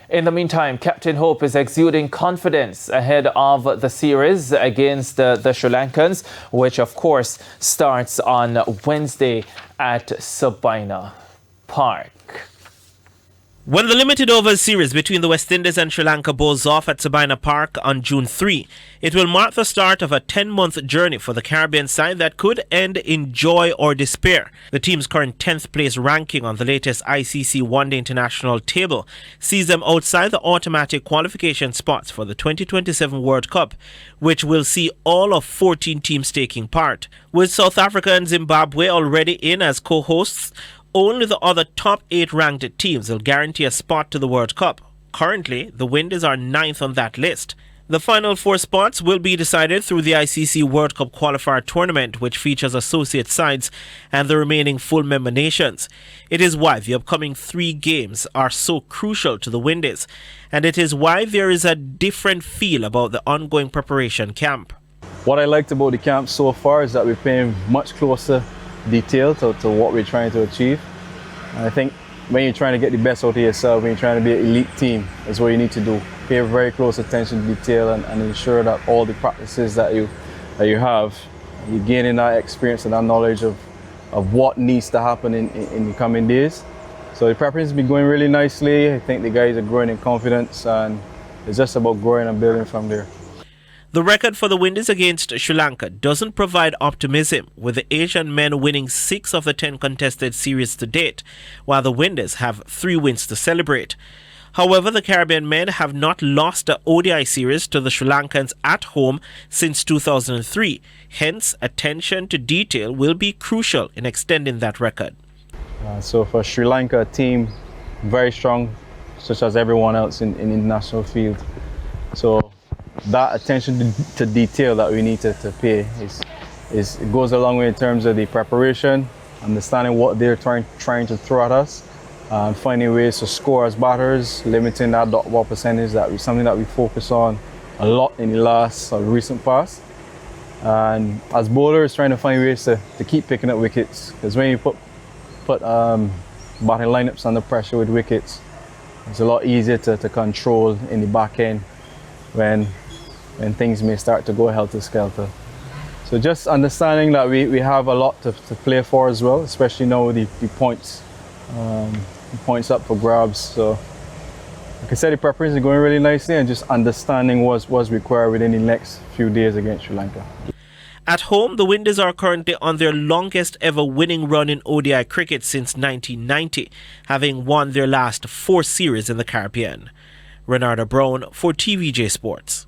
In the meantime, Captain Hope is exuding confidence ahead of the series against the Sri Lankans, which of course starts on Wednesday at Sabina Park. When the limited overs series between the West Indies and Sri Lanka bowls off at Sabina Park on June 3, it will mark the start of a 10-month journey for the Caribbean side that could end in joy or despair. The team's current 10th place ranking on the latest ICC One-Day International table sees them outside the automatic qualification spots for the 2027 World Cup, which will see all of 14 teams taking part. With South Africa and Zimbabwe already in as co-hosts, only the other top 8 ranked teams will guarantee a spot to the World Cup. Currently, the Windies are 9th on that list. The final 4 spots will be decided through the ICC World Cup qualifier tournament, which features associate sides and the remaining full member nations. It is why the upcoming 3 games are so crucial to the Windies, and it is why there is a different feel about the ongoing preparation camp. What I liked about the camp so far is that we're paying much closer detail to what we're trying to achieve. And I think when you're trying to get the best out of yourself, when you're trying to be an elite team, that's what you need to do. Pay very close attention to detail and ensure that all the practices that you have, you're gaining that experience and that knowledge of what needs to happen in the coming days. So the preparation has been going really nicely. I think the guys are growing in confidence, and it's just about growing and building from there. The record for the Windies against Sri Lanka doesn't provide optimism, with the Asian men winning 6 of the 10 contested series to date, while the Windies have 3 wins to celebrate. However, the Caribbean men have not lost the ODI series to the Sri Lankans at home since 2003. Hence, attention to detail will be crucial in extending that record. So for Sri Lanka, a team very strong, such as everyone else in the international field. So that attention to detail that we need to pay it goes a long way in terms of the preparation, understanding what they're trying to throw at us, and finding ways to score as batters, limiting that dot ball percentage. That is something that we focus on a lot in the last recent past. And as bowlers, trying to find ways to keep picking up wickets, because when you put batting lineups under pressure with wickets, it's a lot easier to control in the back end when things may start to go helter-skelter. So just understanding that we have a lot to play for as well, especially now with the points up for grabs. So like I said, the preparation is going really nicely, and just understanding what's required within the next few days against Sri Lanka. At home, the Windies are currently on their longest ever winning run in ODI cricket since 1990, having won their last 4 series in the Caribbean. Renardo Brown for TVJ Sports.